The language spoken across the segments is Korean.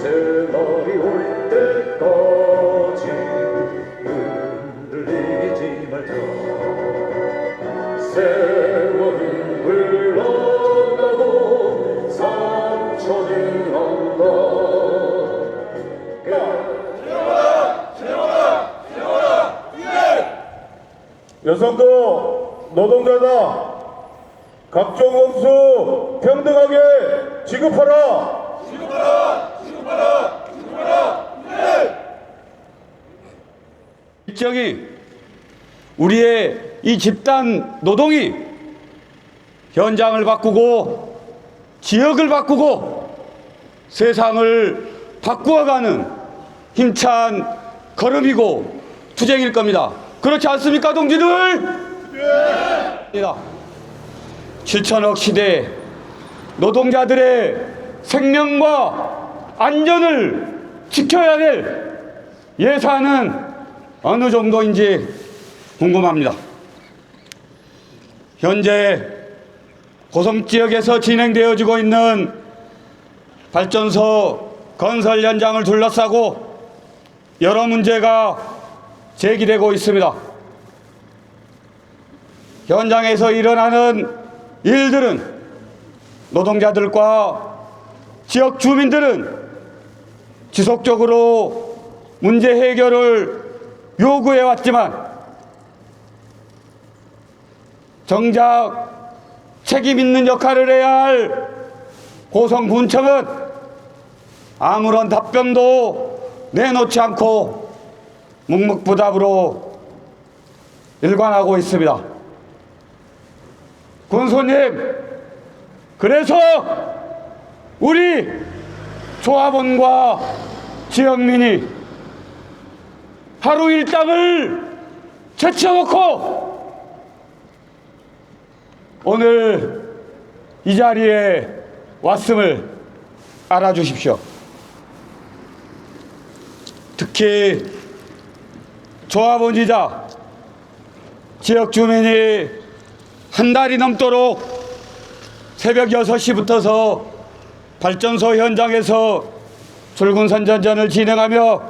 새날이 올 때까지 흔들리지 말자. 세월은 흘러가고 상처는 안다. 여성도 노동자다. 각종 공수 평등하게 지급하라. 일정이 우리의 이 집단 노동이 현장을 바꾸고 지역을 바꾸고 세상을 바꾸어가는 힘찬 걸음이고 투쟁일 겁니다. 그렇지 않습니까, 동지들? 네. 7천억 시대 노동자들의 생명과 안전을 지켜야 될 예산은 어느 정도인지 궁금합니다. 현재 고성지역에서 진행되어지고 있는 발전소 건설 현장을 둘러싸고 여러 문제가 제기되고 있습니다. 현장에서 일어나는 일들은 노동자들과 지역 주민들은 지속적으로 문제 해결을 요구해 왔지만 정작 책임 있는 역할을 해야 할 고성군청은 아무런 답변도 내놓지 않고 묵묵부답으로 일관하고 있습니다. 군수님, 그래서 우리 조합원과 지역민이 하루 일당을 제쳐놓고 오늘 이 자리에 왔음을 알아주십시오. 특히 조합원이자 지역 주민이 한 달이 넘도록 새벽 6시부터서 발전소 현장에서 출근 선전전을 진행하며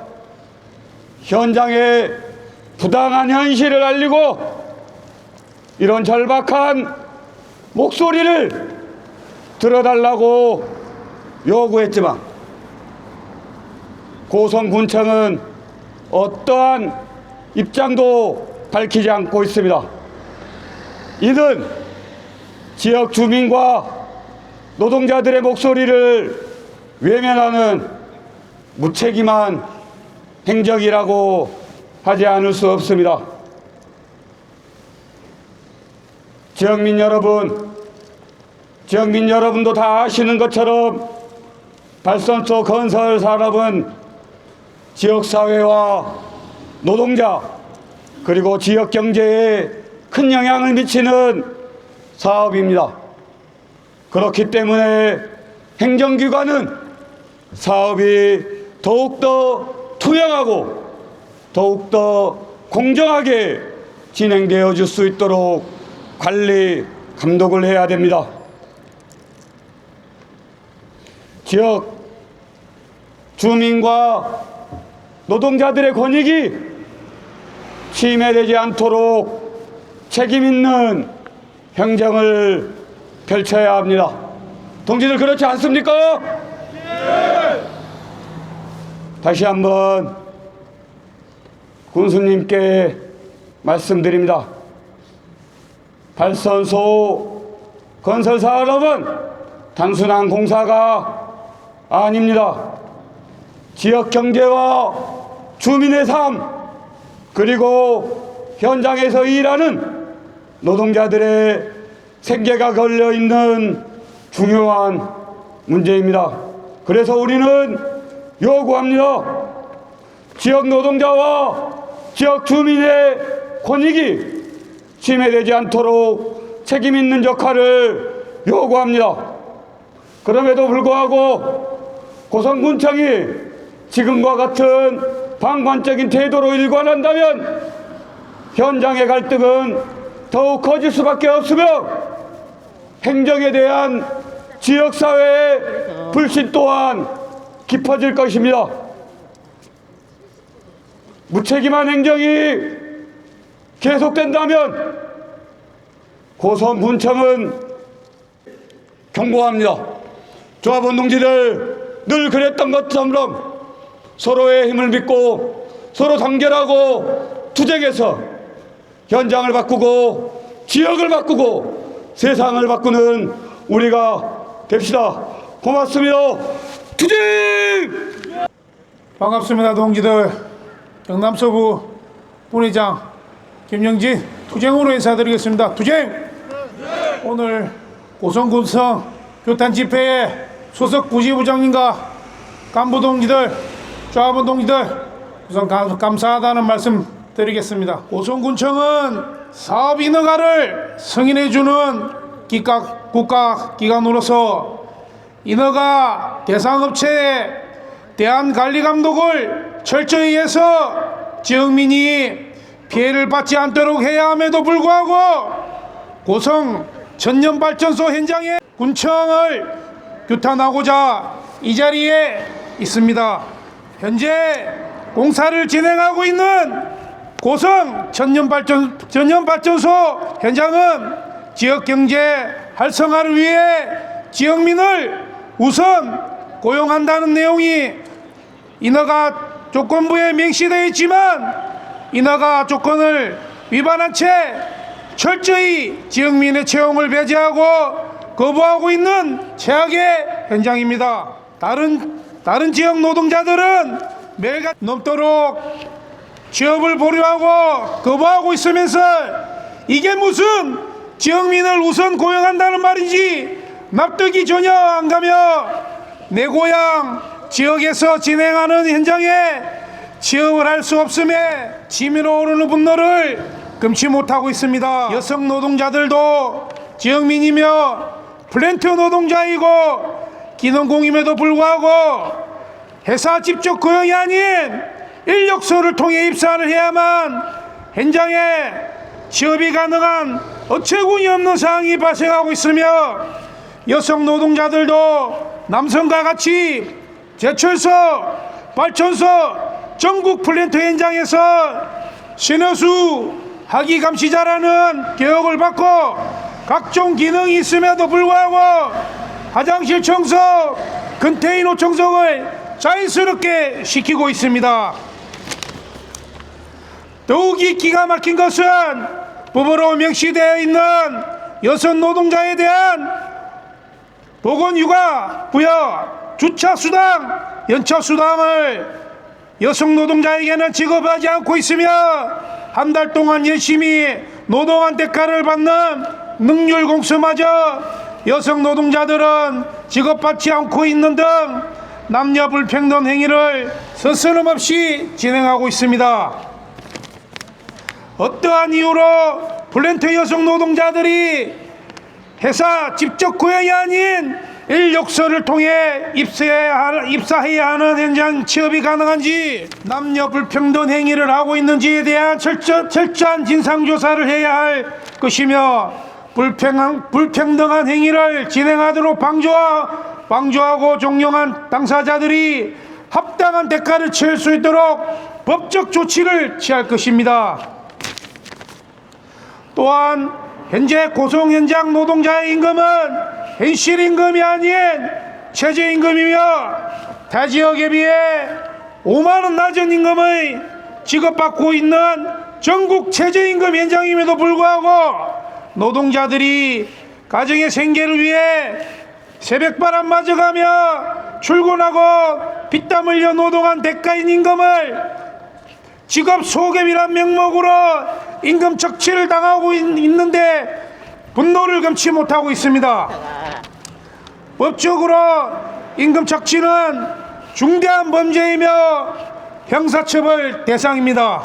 현장의 부당한 현실을 알리고 이런 절박한 목소리를 들어달라고 요구했지만 고성군청은 어떠한 입장도 밝히지 않고 있습니다. 이는 지역 주민과 노동자들의 목소리를 외면하는 무책임한 행적이라고 하지 않을 수 없습니다. 지역민 여러분도 다 아시는 것처럼 발전소 건설 산업은 지역사회와 노동자 그리고 지역 경제에 큰 영향을 미치는 사업입니다. 그렇기 때문에 행정기관은 사업이 더욱더 투명하고 더욱더 공정하게 진행되어 줄 수 있도록 관리, 감독을 해야 됩니다. 지역 주민과 노동자들의 권익이 침해되지 않도록 책임 있는 행정을 펼쳐야 합니다. 동지들 그렇지 않습니까? 네. 다시 한번 군수님께 말씀드립니다. 발전소 건설 산업은 단순한 공사가 아닙니다. 지역 경제와 주민의 삶 그리고 현장에서 일하는 노동자들의 생계가 걸려 있는 중요한 문제입니다. 그래서 우리는 요구합니다. 지역 노동자와 지역 주민의 권익이 침해되지 않도록 책임 있는 역할을 요구합니다. 그럼에도 불구하고 고성군청이 지금과 같은 방관적인 태도로 일관한다면 현장의 갈등은 더욱 커질 수밖에 없으며 행정에 대한 지역사회의 불신 또한 깊어질 것입니다. 무책임한 행정이 계속된다면 고성군청은 경고합니다. 조합운동지들 늘 그랬던 것처럼 서로의 힘을 믿고 서로 단결하고 투쟁해서 현장을 바꾸고 지역을 바꾸고 세상을 바꾸는 우리가 됩시다. 고맙습니다. 투쟁! 반갑습니다, 동지들. 경남서부 분회장 김영진 투쟁으로 인사드리겠습니다. 투쟁! 오늘 고성군청 규탄 집회에 소속 부지부장님과 간부 동지들, 조합원 동지들 우선 감사하다는 말씀 드리겠습니다. 고성군청은 사업 인허가를 승인해주는 국가기관으로서 인허가 대상업체에 대한 관리감독을 철저히 해서 지역민이 피해를 받지 않도록 해야 함에도 불구하고 고성 전력발전소 현장에 군청을 규탄하고자 이 자리에 있습니다. 현재 공사를 진행하고 있는 고성 전력발전소 현장은 지역경제 활성화를 위해 지역민을 우선 고용한다는 내용이 인허가 조건부에 명시되어 있지만 인허가 조건을 위반한 채 철저히 지역민의 채용을 배제하고 거부하고 있는 최악의 현장입니다. 다른 지역 노동자들은 매일같이 넘도록 취업을 보류하고 거부하고 있으면서 이게 무슨 지역민을 우선 고용한다는 말인지 납득이 전혀 안 가며 내 고향 지역에서 진행하는 현장에 취업을 할 수 없음에 치밀어 오르는 분노를 금치 못하고 있습니다. 여성 노동자들도 지역민이며 플랜트 노동자이고 기능공임에도 불구하고 회사 직접 고용이 아닌 인력서를 통해 입사를 해야만 현장에 취업이 가능한 어처구니 없는 상황이 발생하고 있으며 여성 노동자들도 남성과 같이 제철소, 발전소, 전국 플랜트 현장에서 신호수, 하기 감시자라는 교육을 받고 각종 기능이 있음에도 불구하고 화장실 청소, 컨테이너 청소를 자연스럽게 시키고 있습니다. 더욱이 기가 막힌 것은 법으로 명시되어 있는 여성 노동자에 대한 보건휴가 부여, 주차수당, 연차수당을 여성 노동자에게는 지급하지 않고 있으며 한 달 동안 열심히 노동한 대가를 받는 능률 공수마저 여성 노동자들은 지급받지 않고 있는 등 남녀 불평등 행위를 서스름없이 진행하고 있습니다. 어떠한 이유로 플랜트 여성 노동자들이 회사 직접 고용이 아닌 인력서를 통해 입사해야 하는 현장 취업이 가능한지 남녀 불평등 행위를 하고 있는지에 대한 철저한 진상조사를 해야 할 것이며 불평등한 행위를 진행하도록 방조하고 종용한 당사자들이 합당한 대가를 치를 수 있도록 법적 조치를 취할 것입니다. 또한 현재 고성 현장 노동자의 임금은 현실 임금이 아닌 최저임금이며 대지역에 비해 5만 원 낮은 임금을 지급받고 있는 전국 최저임금 현장임에도 불구하고 노동자들이 가정의 생계를 위해 새벽바람 맞아가며 출근하고 피땀 흘려 노동한 대가인 임금을 직업 소급이란 명목으로 임금 착취를 당하고 있는데 분노를 금치 못하고 있습니다. 법적으로 임금 착취는 중대한 범죄이며 형사처벌 대상입니다.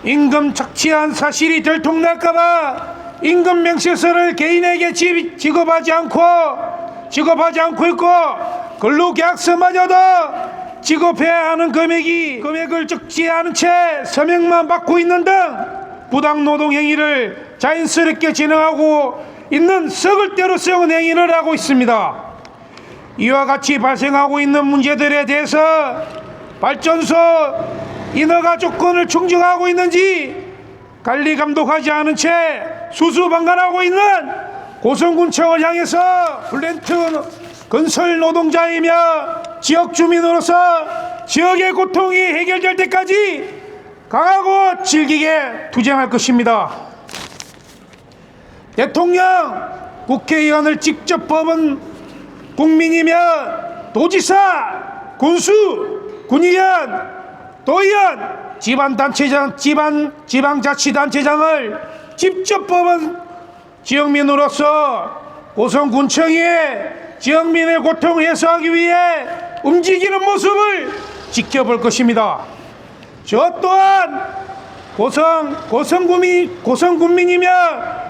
임금 착취한 사실이 들통날까봐 임금 명세서를 개인에게 지급하지 않고 있고 근로계약서마저도 지급해야 하는 금액을 적지 않은 채 서명만 받고 있는 등 부당 노동 행위를 자연스럽게 진행하고 있는 썩을 대로 썩은 행위를 하고 있습니다. 이와 같이 발생하고 있는 문제들에 대해서 발전소 인허가 조건을 충족하고 있는지 관리 감독하지 않은 채 수수방관하고 있는 고성군청을 향해서 플랜트 건설 노동자이며 지역 주민으로서 지역의 고통이 해결될 때까지 강하고 질기게 투쟁할 것입니다. 대통령, 국회의원을 직접 뽑은 국민이며 도지사, 군수, 군의원, 도의원, 지방자치단체장을 직접 뽑은 지역민으로서 고성군청이 지역민의 고통을 해소하기 위해 움직이는 모습을 지켜볼 것입니다. 저 또한 고성군민이며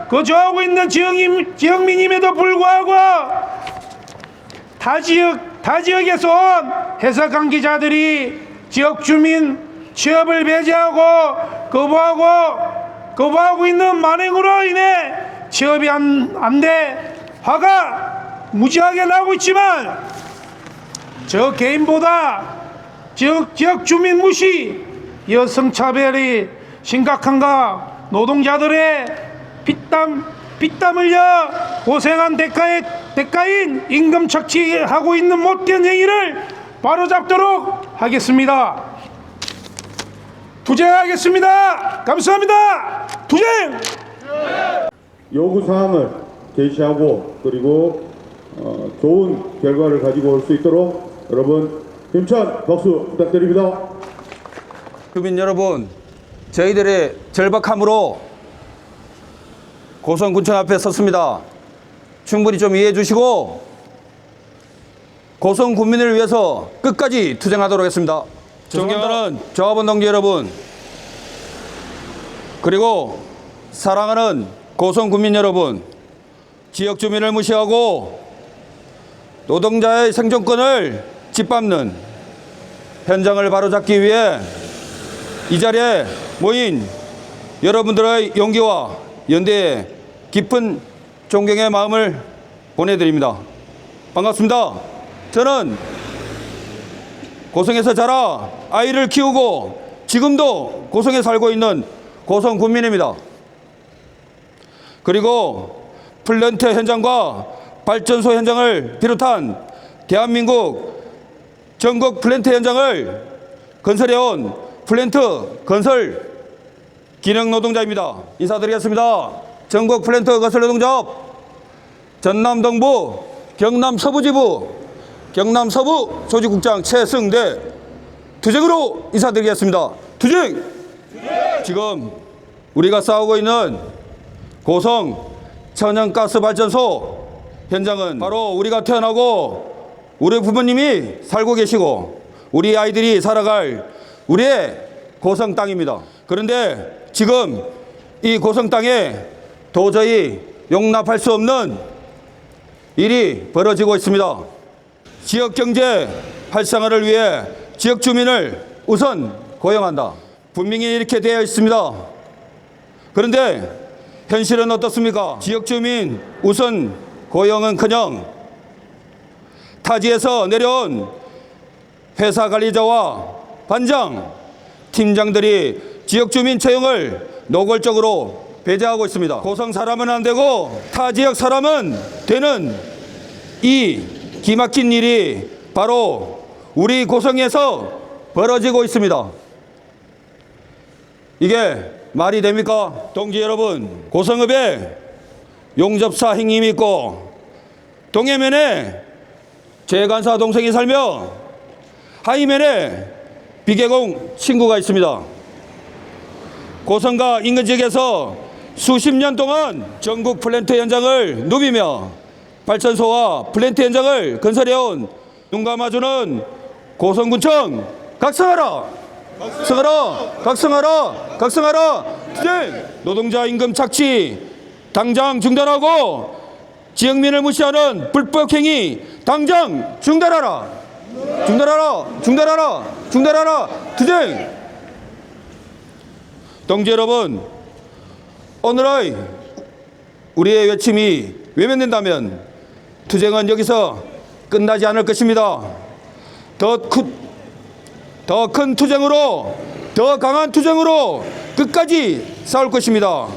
거주하고 있는 지역민임에도 불구하고 타 지역에서 온 회사 관계자들이 지역 주민 취업을 배제하고 거부하고 있는 만행으로 인해 취업이 안 돼 화가 무지하게 나고 있지만 저 개인보다 지역 주민 무시, 여성차별이 심각한가, 노동자들의 피땀 흘려 고생한 대가인 임금 착취하고 있는 못된 행위를 바로잡도록 하겠습니다. 투쟁하겠습니다. 감사합니다. 투쟁! 요구사항을 제시하고 그리고 좋은 결과를 가지고 올 수 있도록 여러분 힘찬 박수 부탁드립니다. 주민 여러분, 저희들의 절박함으로 고성군청 앞에 섰습니다. 충분히 좀 이해해 주시고 고성군민을 위해서 끝까지 투쟁하도록 하겠습니다. 존경하는 조합원 동지 여러분, 그리고 사랑하는 고성군민 여러분, 지역 주민을 무시하고 노동자의 생존권을 짓밟는 현장을 바로잡기 위해 이 자리에 모인 여러분들의 용기와 연대에 깊은 존경의 마음을 보내드립니다. 반갑습니다. 저는 고성에서 자라 아이를 키우고 지금도 고성에 살고 있는 고성 군민입니다. 그리고 플랜트 현장과 발전소 현장을 비롯한 대한민국 전국 플랜트 현장을 건설해온 플랜트 건설 기능 노동자입니다. 인사드리겠습니다. 전국 플랜트 건설 노동자업 전남 동부 경남 서부지부 경남 서부 조직국장 최승대 투쟁으로 인사드리겠습니다. 투쟁! 지금 우리가 싸우고 있는 고성 천연가스 발전소 현장은 바로 우리가 태어나고 우리 부모님이 살고 계시고 우리 아이들이 살아갈 우리의 고성 땅입니다. 그런데 지금 이 고성 땅에 도저히 용납할 수 없는 일이 벌어지고 있습니다. 지역 경제 활성화를 위해 지역 주민을 우선 고용한다. 분명히 이렇게 되어 있습니다. 그런데 현실은 어떻습니까? 지역 주민 우선 고용은커녕 타지에서 내려온 회사 관리자와 반장, 팀장들이 지역 주민 채용을 노골적으로 배제하고 있습니다. 고성 사람은 안 되고 타 지역 사람은 되는 이 기막힌 일이 바로 우리 고성에서 벌어지고 있습니다. 이게 말이 됩니까? 동지 여러분, 고성읍에 용접사 행님이 있고 동해면에 재간사 동생이 살며 하이면에 비계공 친구가 있습니다. 고성과 인근 지역에서 수십 년 동안 전국 플랜트 현장을 누비며 발전소와 플랜트 현장을 건설해온 눈 감아주는 고성군청 각성하라! 각성하라! 각성하라! 각성하라! 투쟁! 노동자 임금 착취 당장 중단하고 지역민을 무시하는 불법행위 당장 중단하라! 중단하라! 중단하라! 중단하라! 투쟁! 동지 여러분, 오늘의 우리의 외침이 외면된다면 투쟁은 여기서 끝나지 않을 것입니다. 더 큰 투쟁으로, 더 강한 투쟁으로 끝까지 싸울 것입니다.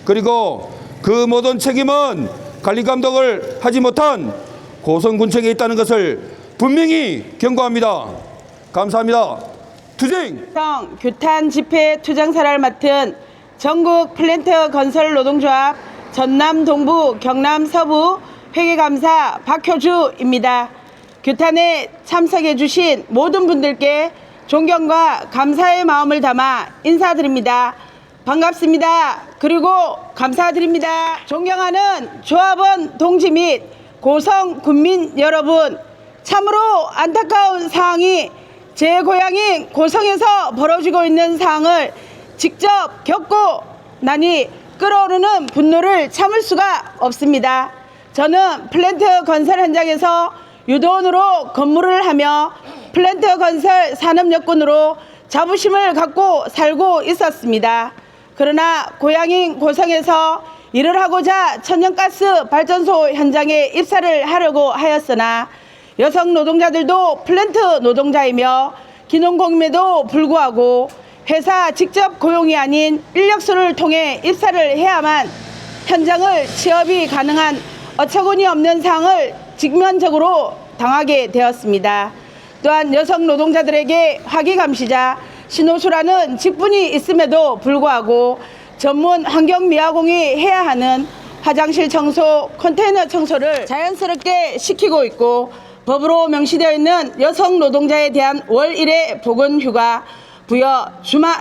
그리고 그 모든 책임은 관리감독을 하지 못한 고성군청에 있다는 것을 분명히 경고합니다. 감사합니다. 투쟁! 규탄 집회 투쟁사를 맡은 전국 플랜트 건설 노동조합 전남 동부 경남 서부 회계감사 박효주입니다. 규탄에 참석해 주신 모든 분들께 존경과 감사의 마음을 담아 인사드립니다. 반갑습니다. 그리고 감사드립니다. 존경하는 조합원 동지 및 고성 군민 여러분, 참으로 안타까운 상황이 제 고향인 고성에서 벌어지고 있는 상황을 직접 겪고 나니 끓어오르는 분노를 참을 수가 없습니다. 저는 플랜트 건설 현장에서 유도원으로 근무를 하며 플랜트 건설 산업여군으로 자부심을 갖고 살고 있었습니다. 그러나 고향인 고성에서 일을 하고자 천연가스 발전소 현장에 입사를 하려고 하였으나 여성 노동자들도 플랜트 노동자이며 기농공임에도 불구하고 회사 직접 고용이 아닌 인력수를 통해 입사를 해야만 현장을 취업이 가능한 어처구니 없는 상황을 직면적으로 당하게 되었습니다. 또한 여성 노동자들에게 화기감시자 신호수라는 직분이 있음에도 불구하고 전문 환경미화공이 해야 하는 화장실 청소, 컨테이너 청소를 자연스럽게 시키고 있고, 법으로 명시되어 있는 여성 노동자에 대한 월 1회 보건휴가, 부여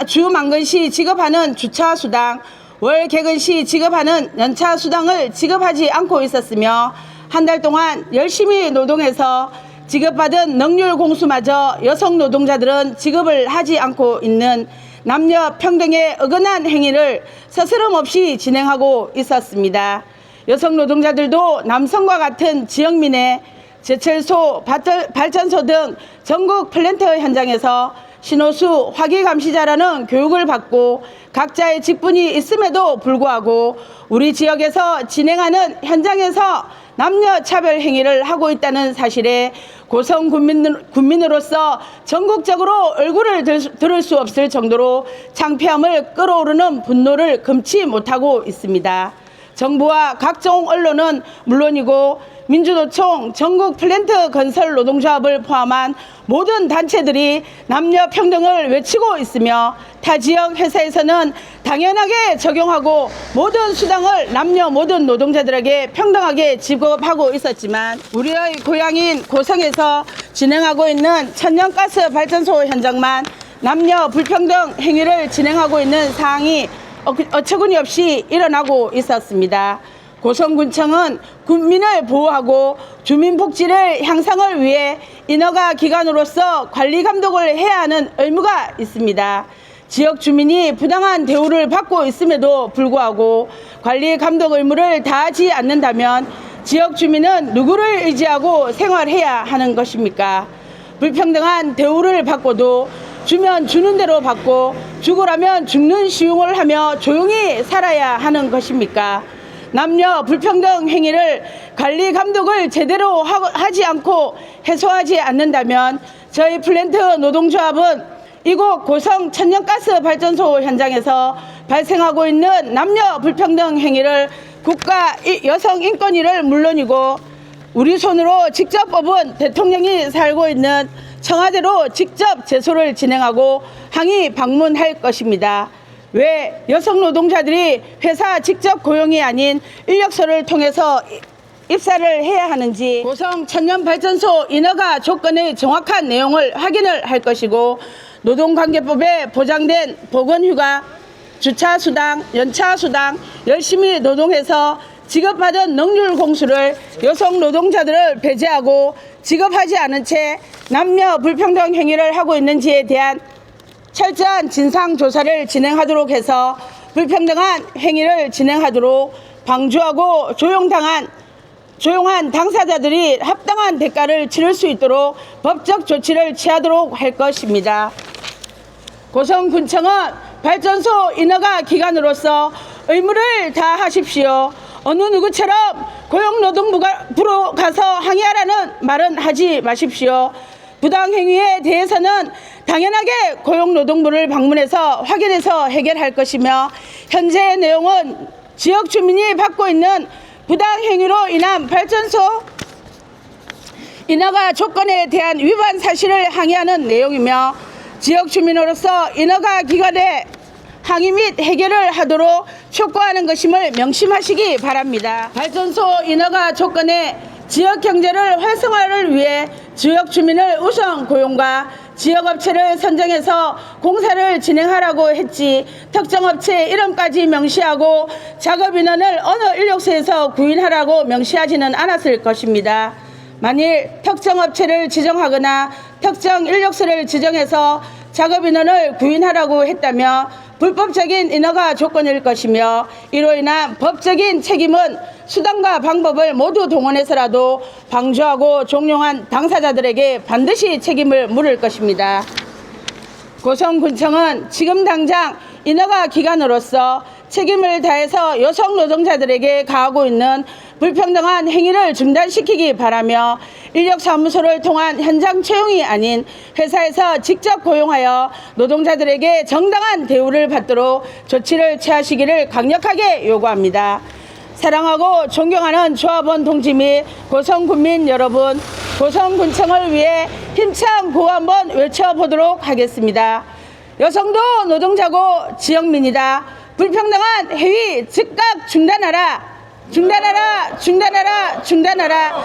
주만근 시 지급하는 주차수당, 월 개근 시 지급하는 연차수당을 지급하지 않고 있었으며, 한 달 동안 열심히 노동해서 지급받은 능률 공수마저 여성 노동자들은 지급을 하지 않고 있는 남녀 평등에 어긋난 행위를 서스럼없이 진행하고 있었습니다. 여성 노동자들도 남성과 같은 지역민의 제철소, 발전소 등 전국 플랜트 현장에서 신호수 화기감시자라는 교육을 받고 각자의 직분이 있음에도 불구하고 우리 지역에서 진행하는 현장에서 남녀 차별 행위를 하고 있다는 사실에 고성 군민으로서 전국적으로 얼굴을 들을 수 없을 정도로 창피함을 끌어오르는 분노를 금치 못하고 있습니다. 정부와 각종 언론은 물론이고 민주노총 전국 플랜트 건설 노동조합을 포함한 모든 단체들이 남녀 평등을 외치고 있으며 타 지역 회사에서는 당연하게 적용하고 모든 수당을 남녀 모든 노동자들에게 평등하게 지급하고 있었지만 우리의 고향인 고성에서 진행하고 있는 천연가스 발전소 현장만 남녀 불평등 행위를 진행하고 있는 사항이 어처구니 없이 일어나고 있었습니다. 고성군청은 군민을 보호하고 주민 복지를 향상을 위해 인허가 기관으로서 관리 감독을 해야 하는 의무가 있습니다. 지역 주민이 부당한 대우를 받고 있음에도 불구하고 관리 감독 의무를 다하지 않는다면 지역 주민은 누구를 의지하고 생활해야 하는 것입니까? 불평등한 대우를 받고도 주면 주는 대로 받고 죽으라면 죽는 시용을 하며 조용히 살아야 하는 것입니까? 남녀 불평등 행위를 관리 감독을 제대로 하지 않고 해소하지 않는다면 저희 플랜트 노동조합은 이곳 고성 천연가스 발전소 현장에서 발생하고 있는 남녀 불평등 행위를 국가 여성 인권위를 물론이고 우리 손으로 직접 뽑은 대통령이 살고 있는 청와대로 직접 제소를 진행하고 항의 방문할 것입니다. 왜 여성 노동자들이 회사 직접 고용이 아닌 인력소를 통해서 입사를 해야 하는지 고성 천연발전소 인허가 조건의 정확한 내용을 확인을 할 것이고 노동관계법에 보장된 보건휴가, 주차수당, 연차수당 열심히 노동해서 지급받은 능률 공수를 여성 노동자들을 배제하고 지급하지 않은 채 남녀 불평등 행위를 하고 있는지에 대한 철저한 진상조사를 진행하도록 해서 불평등한 행위를 진행하도록 방조하고 조용한 당사자들이 합당한 대가를 치를 수 있도록 법적 조치를 취하도록 할 것입니다. 고성군청은 발전소 인허가 기관으로서 의무를 다하십시오. 어느 누구처럼 고용노동부로 가서 항의하라는 말은 하지 마십시오. 부당행위에 대해서는 당연하게 고용노동부를 방문해서 확인해서 해결할 것이며, 현재 내용은 지역 주민이 받고 있는 부당행위로 인한 발전소 인허가 조건에 대한 위반 사실을 항의하는 내용이며, 지역 주민으로서 인허가 기관에 항의 및 해결을 하도록 촉구하는 것임을 명심하시기 바랍니다. 발전소 인허가 조건에 지역 경제를 활성화를 위해 지역 주민을 우선 고용과 지역업체를 선정해서 공사를 진행하라고 했지, 특정 업체 이름까지 명시하고 작업 인원을 어느 인력소에서 구인하라고 명시하지는 않았을 것입니다. 만일 특정 업체를 지정하거나 특정 인력소를 지정해서 작업 인원을 구인하라고 했다며 불법적인 인허가 조건일 것이며, 이로 인한 법적인 책임은 수단과 방법을 모두 동원해서라도 방조하고 종용한 당사자들에게 반드시 책임을 물을 것입니다. 고성군청은 지금 당장 인허가 기관으로서 책임을 다해서 여성 노동자들에게 가하고 있는 불평등한 행위를 중단시키기 바라며, 인력사무소를 통한 현장 채용이 아닌 회사에서 직접 고용하여 노동자들에게 정당한 대우를 받도록 조치를 취하시기를 강력하게 요구합니다. 사랑하고 존경하는 조합원 동지 및 고성군민 여러분, 고성군청을 위해 힘찬 구호 한번 외쳐보도록 하겠습니다. 여성도 노동자고 지역민이다. 불평등한 행위 즉각 중단하라. 중단하라. 중단하라. 중단하라.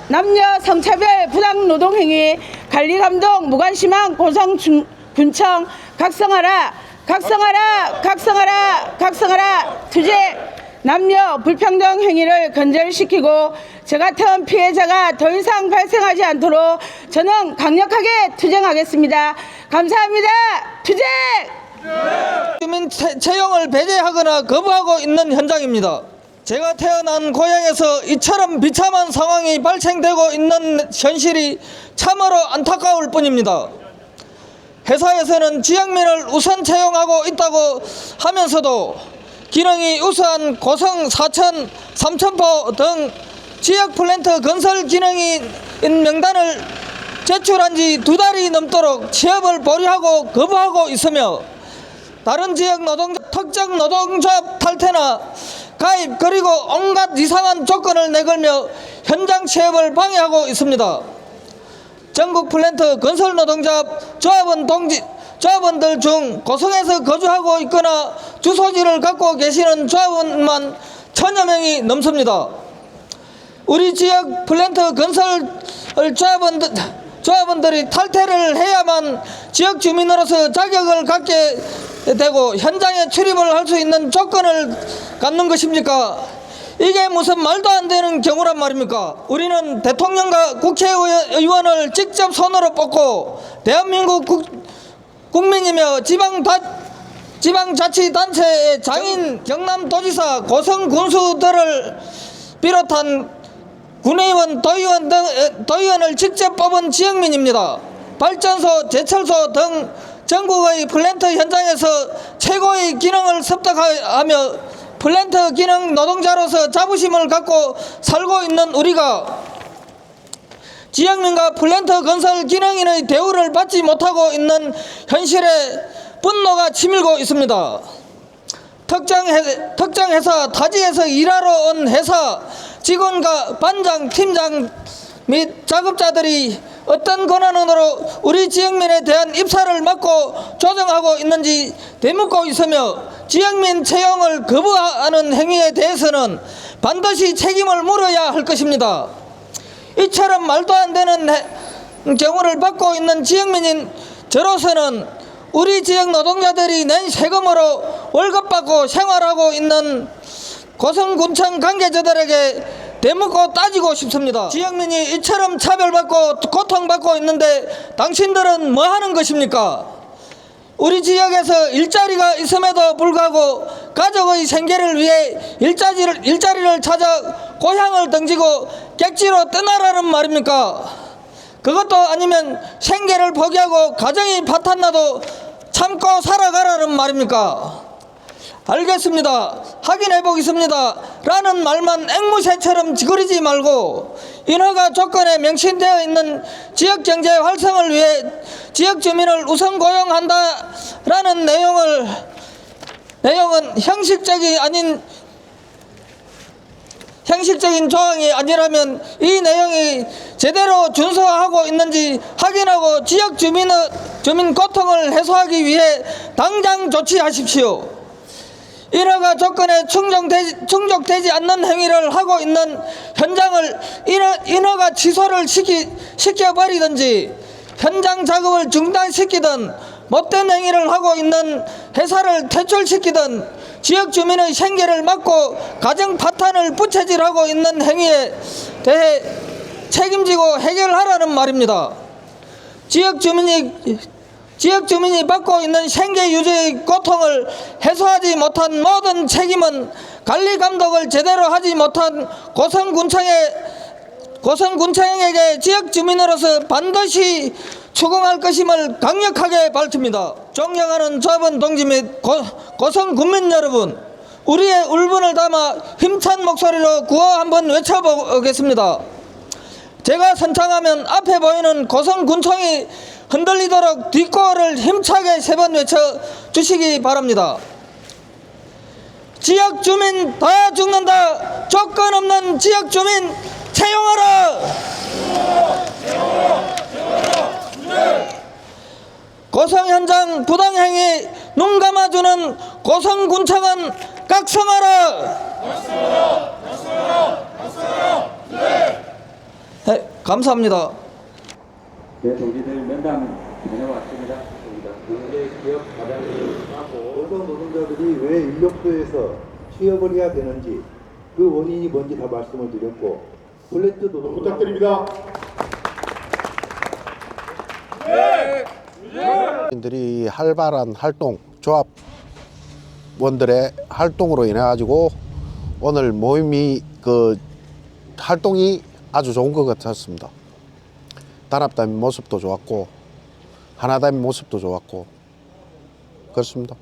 남녀 성차별 부당 노동행위 관리감독 무관심한 고성군청 각성하라. 각성하라. 각성하라. 각성하라. 투쟁. 남녀 불평등 행위를 근절시키고 저 같은 피해자가 더 이상 발생하지 않도록 저는 강력하게 투쟁하겠습니다. 감사합니다. 투쟁! 주민 채용을 배제하거나 거부하고 있는 현장입니다. 제가 태어난 고향에서 이처럼 비참한 상황이 발생되고 있는 현실이 참으로 안타까울 뿐입니다. 회사에서는 지역민을 우선 채용하고 있다고 하면서도 기능이 우수한 고성, 사천, 삼천포 등 지역 플랜트 건설 기능인 명단을 제출한 지 2달이 넘도록 취업을 보류하고 거부하고 있으며, 다른 지역 특정 노동조합 탈퇴나 가입 그리고 온갖 이상한 조건을 내걸며 현장 취업을 방해하고 있습니다. 전국 플랜트 건설 노동조합 조합원들 중 고성에서 거주하고 있거나 주소지를 갖고 계시는 조합원만 1000여 명이 넘습니다. 우리 지역 플랜트 건설 조합원들이 탈퇴를 해야만 지역 주민으로서 자격을 갖게 되고 현장에 출입을 할 수 있는 조건을 갖는 것입니까? 이게 무슨 말도 안 되는 경우란 말입니까? 우리는 대통령과 국회의원을 직접 손으로 뽑고 대한민국 국민이며 지방자치단체의 장인, 경남도지사, 고성군수들을 비롯한 군의원, 도의원을 직접 뽑은 지역민입니다. 발전소, 제철소 등 전국의 플랜트 현장에서 최고의 기능을 습득하며 플랜트 기능 노동자로서 자부심을 갖고 살고 있는 우리가 지역민과 플랜트 건설 기능인의 대우를 받지 못하고 있는 현실에 분노가 치밀고 있습니다. 특정 회사 타지에서 일하러 온 회사 직원과 반장, 팀장 및 작업자들이 어떤 권한으로 우리 지역민에 대한 입사를 막고 조정하고 있는지 되묻고 있으며, 지역민 채용을 거부하는 행위에 대해서는 반드시 책임을 물어야 할 것입니다. 이처럼 말도 안 되는 경우를 받고 있는 지역민인 저로서는 우리 지역 노동자들이 낸 세금으로 월급 받고 생활하고 있는 고성군청 관계자들에게 대묻고 따지고 싶습니다. 지역민이 이처럼 차별받고 고통받고 있는데 당신들은 뭐 하는 것입니까? 우리 지역에서 일자리가 있음에도 불구하고 가족의 생계를 위해 일자리를 찾아 고향을 등지고 객지로 떠나라는 말입니까? 그것도 아니면 생계를 포기하고 가정이 파탄나도 참고 살아가라는 말입니까? 알겠습니다. 확인해 보겠습니다. 라는 말만 앵무새처럼 지그리지 말고 인허가 조건에 명시되어 있는 지역 경제 활성을 위해 지역 주민을 우선 고용한다 라는 내용은 형식적인 조항이 아니라면 이 내용이 제대로 준수하고 있는지 확인하고 지역 주민 고통을 해소하기 위해 당장 조치하십시오. 인허가 조건에 충족되지 않는 행위를 하고 있는 현장을 인허가 취소를 시켜버리든지 현장 작업을 중단시키든 못된 행위를 하고 있는 회사를 퇴출시키든 지역 주민의 생계를 막고 가정 파탄을 부채질하고 있는 행위에 대해 책임지고 해결하라는 말입니다. 지역 주민이 받고 있는 생계 유지의 고통을 해소하지 못한 모든 책임은 관리 감독을 제대로 하지 못한 고성군청에게 지역 주민으로서 반드시 추궁할 것임을 강력하게 밝힙니다. 존경하는 조합원 동지 및 고성 군민 여러분, 우리의 울분을 담아 힘찬 목소리로 구호 한번 외쳐보겠습니다. 제가 선창하면 앞에 보이는 고성군청이 흔들리도록 뒷구호를 힘차게 3번 외쳐주시기 바랍니다. 지역 주민 다 죽는다. 조건 없는 지역 주민 채용하라. 고성 현장 부당행위 눈 감아주는 고성군청은 각성하라. 네, 감사합니다. 네, 동지들 면담 다녀왔습니다. 국내 기업 과장님하고 고성 노동자들이 왜 인력도에서 취업을 해야 되는지 그 원인이 뭔지 다 말씀을 드렸고 플랜트 노동 부탁드립니다. 들이 활발한 활동, 조합원들의 활동으로 인해 가지고 오늘 모임이 활동이 아주 좋은 것 같았습니다. 단합된 모습도 좋았고 하나된 모습도 좋았고 그렇습니다.